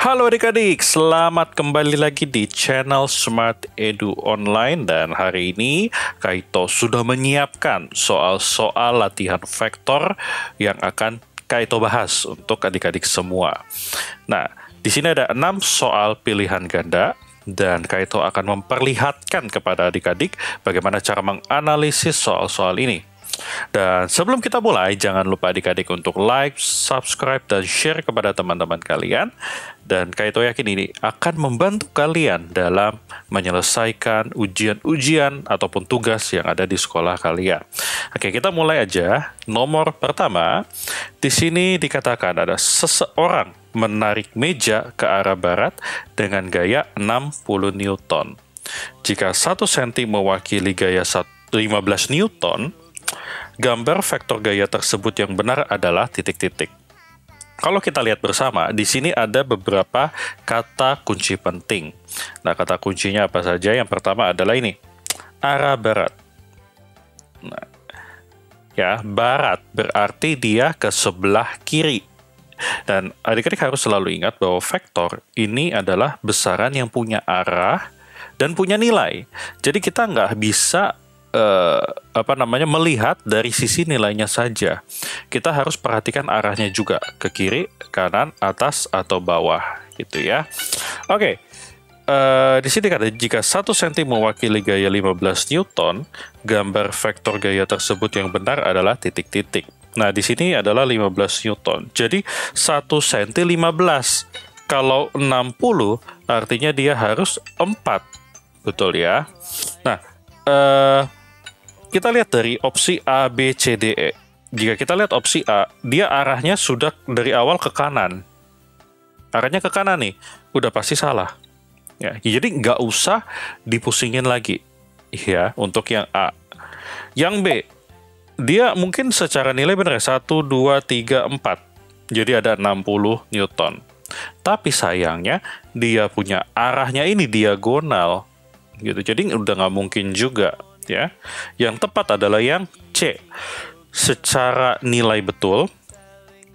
Halo adik-adik, selamat kembali lagi di channel Smart Edu Online. Dan hari ini Kaito sudah menyiapkan soal-soal latihan vektor yang akan Kaito bahas untuk adik-adik semua. Nah, di sini ada 6 soal pilihan ganda dan Kaito akan memperlihatkan kepada adik-adik bagaimana cara menganalisis soal-soal ini. Dan sebelum kita mulai, jangan lupa adik-adik untuk like, subscribe, dan share kepada teman-teman kalian. Dan Kaito yakin ini akan membantu kalian dalam menyelesaikan ujian-ujian ataupun tugas yang ada di sekolah kalian. Oke, kita mulai aja. Nomor pertama, di sini dikatakan ada seseorang menarik meja ke arah barat dengan gaya 60 Newton. Jika 1 cm mewakili gaya 15 Newton, gambar vektor gaya tersebut yang benar adalah titik-titik. Kalau kita lihat bersama, di sini ada beberapa kata kunci penting. Nah, kata kuncinya apa saja? Yang pertama adalah ini, arah barat. Nah, ya, barat berarti dia ke sebelah kiri. Dan adik-adik harus selalu ingat bahwa vektor ini adalah besaran yang punya arah dan punya nilai. Jadi kita nggak bisa melihat dari sisi nilainya saja. Kita harus perhatikan arahnya juga, ke kiri, kanan, atas, atau bawah, gitu ya. Oke, di sini kata jika 1 cm mewakili gaya 15 Newton, gambar vektor gaya tersebut yang benar adalah titik-titik. Nah, di sini adalah 15 Newton. Jadi 1 cm 15. Kalau 60 artinya dia harus 4. Betul ya? Nah, kita lihat dari opsi A, B, C, D, E. Jika kita lihat opsi A, dia arahnya sudah dari awal ke kanan. Arahnya ke kanan nih, udah pasti salah. Ya, jadi nggak usah dipusingin lagi. Ya, untuk yang A. Yang B, dia mungkin secara nilai benar 1, 2, 3, 4. Jadi ada 60 Newton. Tapi sayangnya, dia punya arahnya ini diagonal. Gitu. Jadi udah nggak mungkin juga. Ya, yang tepat adalah yang C. Secara nilai betul,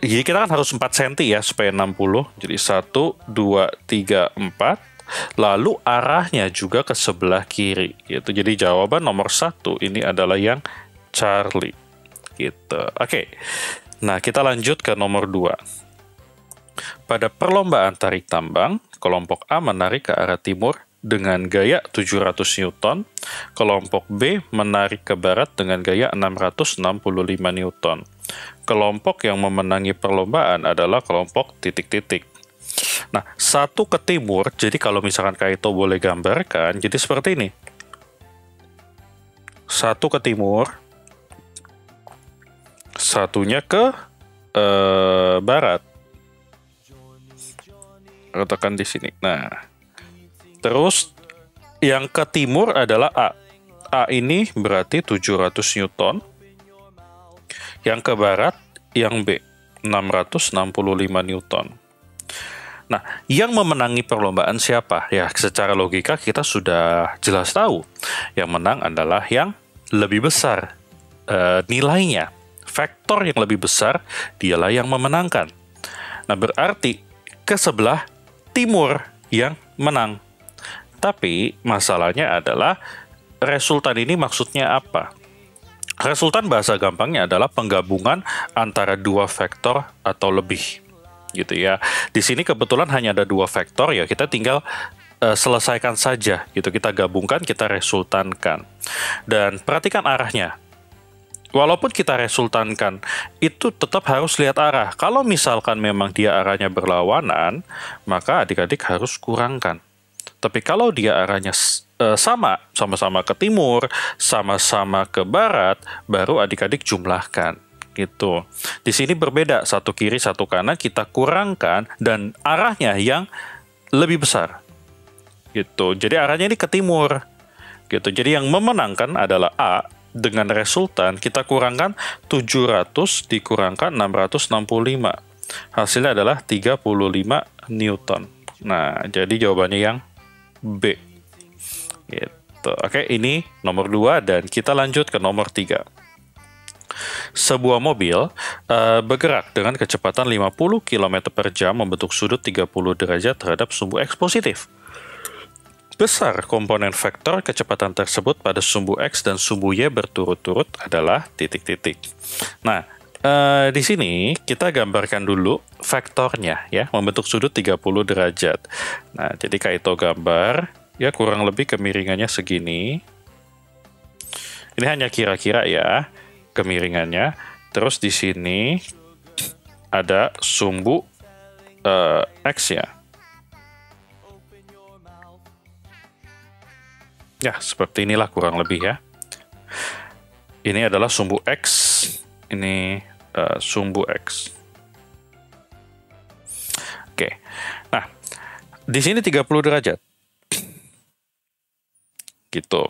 jadi kita kan harus 4 cm ya supaya 60. Jadi 1, 2, 3, 4. Lalu arahnya juga ke sebelah kiri. Gitu. Jadi jawaban nomor 1 ini adalah yang Charlie. Gitu. Oke. Nah, kita lanjut ke nomor 2. Pada perlombaan tarik tambang, kelompok A menarik ke arah timur dengan gaya 700 Newton, kelompok B menarik ke barat dengan gaya 665 Newton. Kelompok yang memenangi perlombaan adalah kelompok titik-titik. Nah, 1 ke timur, jadi kalau misalkan Kaito boleh gambarkan, jadi seperti ini. 1 ke timur, satunya ke barat. Letakkan di sini. Nah, terus yang ke timur adalah A. A ini berarti 700 Newton. Yang ke barat, yang B, 665 Newton. Nah, yang memenangi perlombaan siapa? Ya, secara logika kita sudah jelas tahu. Yang menang adalah yang lebih besar nilainya. Vektor yang lebih besar, dialah yang memenangkan. Nah, berarti ke sebelah timur yang menang. Tapi masalahnya adalah resultan ini maksudnya apa? Resultan bahasa gampangnya adalah penggabungan antara 2 vektor atau lebih. Gitu ya. Di sini kebetulan hanya ada 2 vektor ya, kita tinggal selesaikan saja gitu. Kita gabungkan, kita resultankan. Dan perhatikan arahnya. Walaupun kita resultankan, itu tetap harus lihat arah. Kalau misalkan memang dia arahnya berlawanan, maka adik-adik harus kurangkan. Tapi kalau dia arahnya sama-sama ke timur, sama-sama ke barat, baru adik-adik jumlahkan. Gitu. Di sini berbeda, 1 kiri, 1 kanan, kita kurangkan, dan arahnya yang lebih besar. Gitu. Jadi arahnya ini ke timur. Gitu. Jadi yang memenangkan adalah A. Dengan resultan, kita kurangkan 700 dikurangkan 665. Hasilnya adalah 35 Newton. Nah, jadi jawabannya yang B. Gitu. Oke, ini nomor 2 dan kita lanjut ke nomor 3. Sebuah mobil bergerak dengan kecepatan 50 km per jam membentuk sudut 30 derajat terhadap sumbu X positif. Besar komponen vektor kecepatan tersebut pada sumbu X dan sumbu Y berturut-turut adalah titik-titik. Nah, di sini kita gambarkan dulu vektornya ya, membentuk sudut 30 derajat. Nah, jadi Kaito gambar ya kurang lebih kemiringannya segini. Ini hanya kira-kira ya kemiringannya. Terus di sini ada sumbu X ya. Ya, seperti inilah kurang lebih ya. Ini adalah sumbu X, ini sumbu X. Oke, nah di sini 30 derajat. Gitu.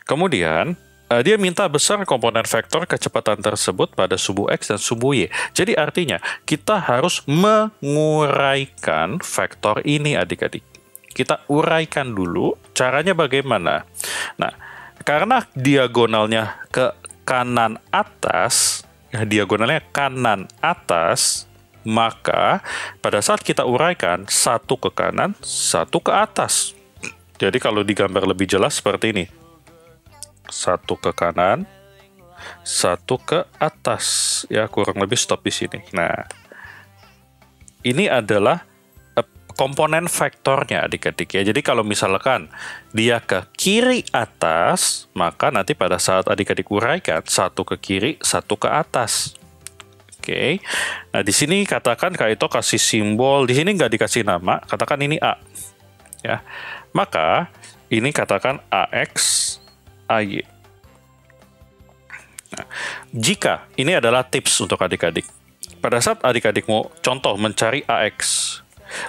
Kemudian, dia minta besar komponen vektor kecepatan tersebut pada sumbu X dan sumbu Y. Jadi artinya, kita harus menguraikan vektor ini adik-adik. Kita uraikan dulu, caranya bagaimana? Nah, karena diagonalnya ke kanan atas, diagonalnya kanan atas, maka pada saat kita uraikan, satu ke kanan, satu ke atas. Jadi kalau digambar lebih jelas seperti ini. Satu ke kanan, satu ke atas. Ya, kurang lebih stop di sini. Nah, ini adalah komponen vektornya adik-adik ya. Jadi kalau misalkan dia ke kiri atas, maka nanti pada saat adik-adik uraikan, satu ke kiri, satu ke atas. Oke. Nah, di sini katakan Kaito kasih simbol, di sini nggak dikasih nama, katakan ini A. Ya. Maka ini katakan AX, AY. Nah, jika ini adalah tips untuk adik-adik. Pada saat adik-adik mau contoh mencari AX,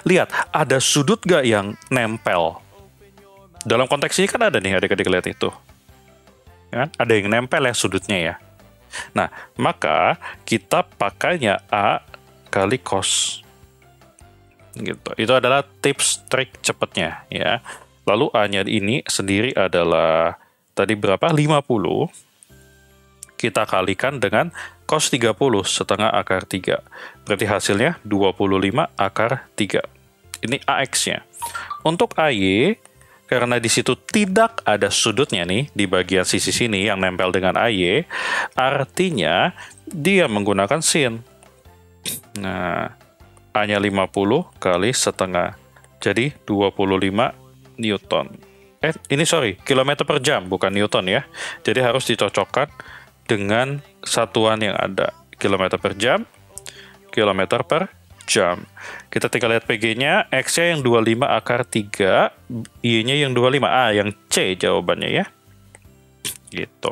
lihat, ada sudut gak yang nempel? Dalam konteks ini kan ada nih, adik-adik lihat itu. Ya, ada yang nempel ya sudutnya ya. Nah, maka kita pakainya A kali cos. Gitu. Itu adalah tips trik cepatnya ya. Lalu A-nya ini sendiri adalah tadi berapa? 50. Kita kalikan dengan cos 30 setengah akar 3. Berarti hasilnya 25 akar 3. Ini AX-nya. Untuk AY, karena di situ tidak ada sudutnya nih, di bagian sisi sini yang nempel dengan AY, artinya dia menggunakan sin. Nah, A-nya 50 kali setengah. Jadi 25 Newton. Kilometer per jam, bukan Newton ya. Jadi harus dicocokkan dengan satuan yang ada, kilometer per jam, kilometer per jam. Kita tinggal lihat PG-nya, X-nya yang 25 akar 3, Y-nya yang 25, yang C jawabannya ya. Gitu.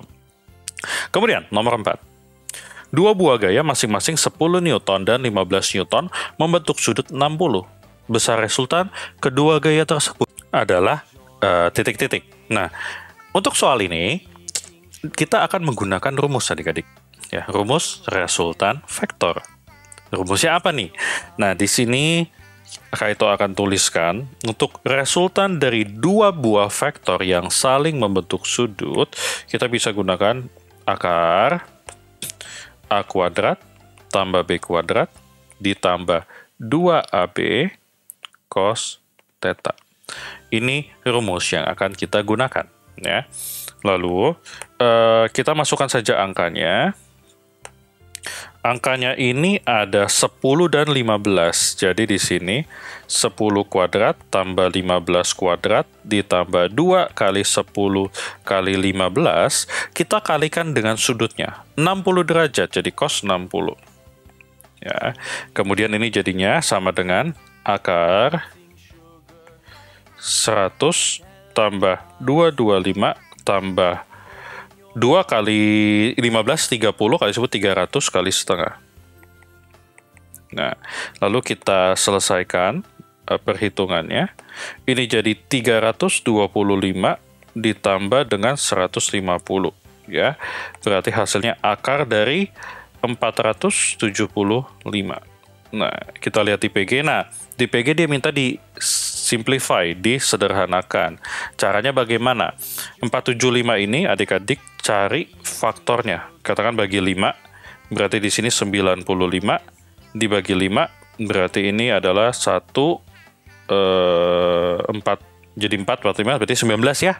Kemudian, nomor 4. Dua buah gaya masing-masing 10 Newton dan 15 Newton membentuk sudut 60. Besar resultan kedua gaya tersebut adalah titik-titik. Nah, untuk soal ini, kita akan menggunakan rumus adik-adik. Ya, rumus resultan vektor. Rumusnya apa nih? Nah, di sini Kaito akan tuliskan untuk resultan dari dua buah vektor yang saling membentuk sudut, kita bisa gunakan akar A kuadrat tambah B kuadrat ditambah 2AB cos theta. Ini rumus yang akan kita gunakan ya. Lalu kita masukkan saja angkanya. Angkanya ini ada 10 dan 15. Jadi di sini 10 kuadrat tambah 15 kuadrat ditambah 2 kali 10 kali 15. Kita kalikan dengan sudutnya. 60 derajat, jadi cos 60. Ya. Kemudian ini jadinya sama dengan akar 100 tambah 225 tambah 2 kali 15, 30 kali 10, 300 kali setengah. Nah, lalu kita selesaikan perhitungannya. Ini jadi 325 ditambah dengan 150. Ya, berarti hasilnya akar dari 475. Nah, kita lihat di PG. Nah, di PG dia minta di simplify, disederhanakan. Caranya bagaimana? 475 ini adik-adik cari faktornya. Katakan bagi 5, berarti di sini 95 dibagi 5, berarti ini adalah 4, jadi 4, 45, berarti 19 ya.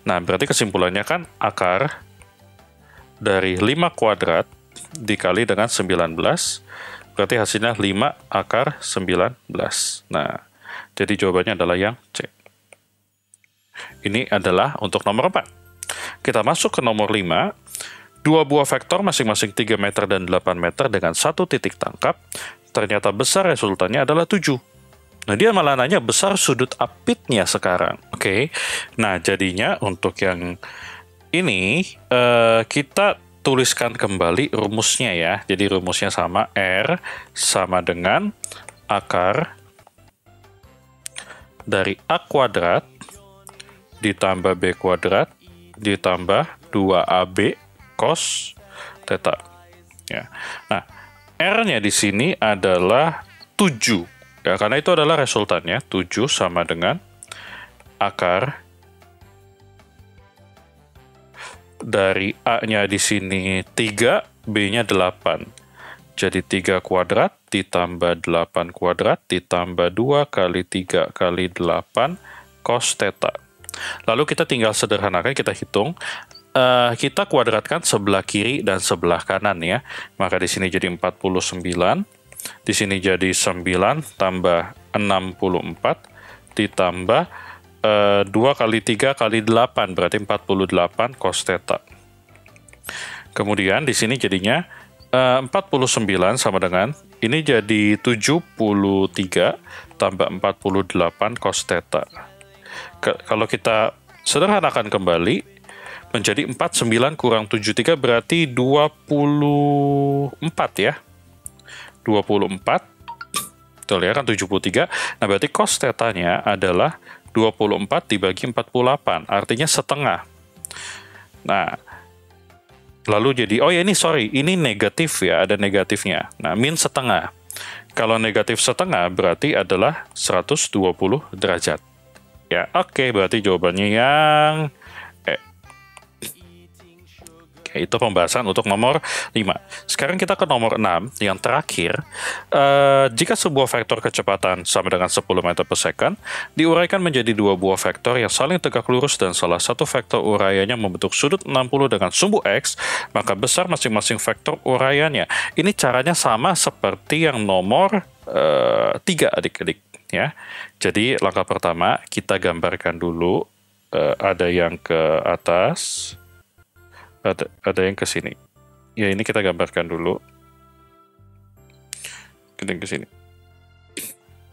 Nah, berarti kesimpulannya kan akar dari 5 kuadrat dikali dengan 19, berarti hasilnya 5 akar 19. Nah, jadi jawabannya adalah yang C. Ini adalah untuk nomor 4. Kita masuk ke nomor 5. Dua buah vektor masing-masing 3 meter dan 8 meter dengan satu titik tangkap. Ternyata besar resultannya adalah 7. Nah, dia malah nanya besar sudut apitnya sekarang. Oke. Nah, jadinya untuk yang ini, kita tuliskan kembali rumusnya ya. Jadi rumusnya sama, R sama dengan akar dari A kuadrat ditambah B kuadrat ditambah 2AB cos theta. Ya. Nah, R-nya di sini adalah 7. Ya, karena itu adalah resultannya. 7 sama dengan akar dari A-nya di sini 3, B-nya 8. Jadi 3 kuadrat ditambah 8 kuadrat ditambah 2 kali 3 kali 8 cos theta. Lalu kita tinggal sederhanakan, kita hitung. Kita kuadratkan sebelah kiri dan sebelah kanan ya. Maka di sini jadi 49. Di sini jadi 9 tambah 64 ditambah 2 kali 3 kali 8, berarti 48 cos theta. Kemudian di sini jadinya 49 sama dengan, ini jadi 73 tambah 48 cos theta. Kalau kita sederhanakan kembali, menjadi 49 kurang 73 berarti 24 ya. 24, betul ya kan 73. Nah, berarti cos theta-nya adalah 24 dibagi 48, artinya setengah. Nah, lalu jadi, oh ya ini negatif ya, ada negatifnya. Nah, min setengah. Kalau negatif setengah berarti adalah 120 derajat. Ya, oke, berarti jawabannya yang E. Oke, itu pembahasan untuk nomor 5. Sekarang kita ke nomor 6, yang terakhir. Jika sebuah vektor kecepatan sama dengan 10 meter per second, diuraikan menjadi dua buah vektor yang saling tegak lurus dan salah satu vektor uraiannya membentuk sudut 60 dengan sumbu X, maka besar masing-masing vektor uraiannya. Ini caranya sama seperti yang nomor 3 adik-adik. Ya, jadi langkah pertama kita gambarkan dulu, ada yang ke atas, ada yang ke sini. Ya, ini kita gambarkan dulu. Kita ke sini.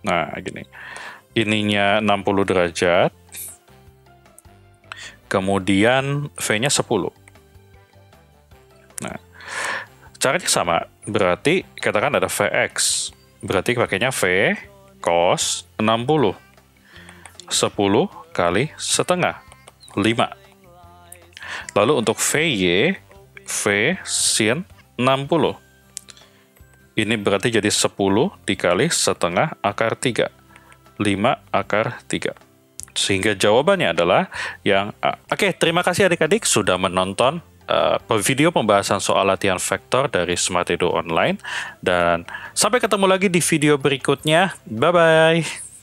Nah, gini. Ininya 60 derajat. Kemudian V-nya 10. Nah, caranya sama. Berarti katakan ada Vx. Berarti pakainya V cos 60. 10 kali setengah. 5. Lalu untuk VY, V sin 60. Ini berarti jadi 10 dikali setengah akar 3. 5 akar 3. Sehingga jawabannya adalah yang A. Oke, terima kasih adik-adik sudah menonton video pembahasan soal latihan vektor dari Smart Edu Online. Dan sampai ketemu lagi di video berikutnya. Bye-bye.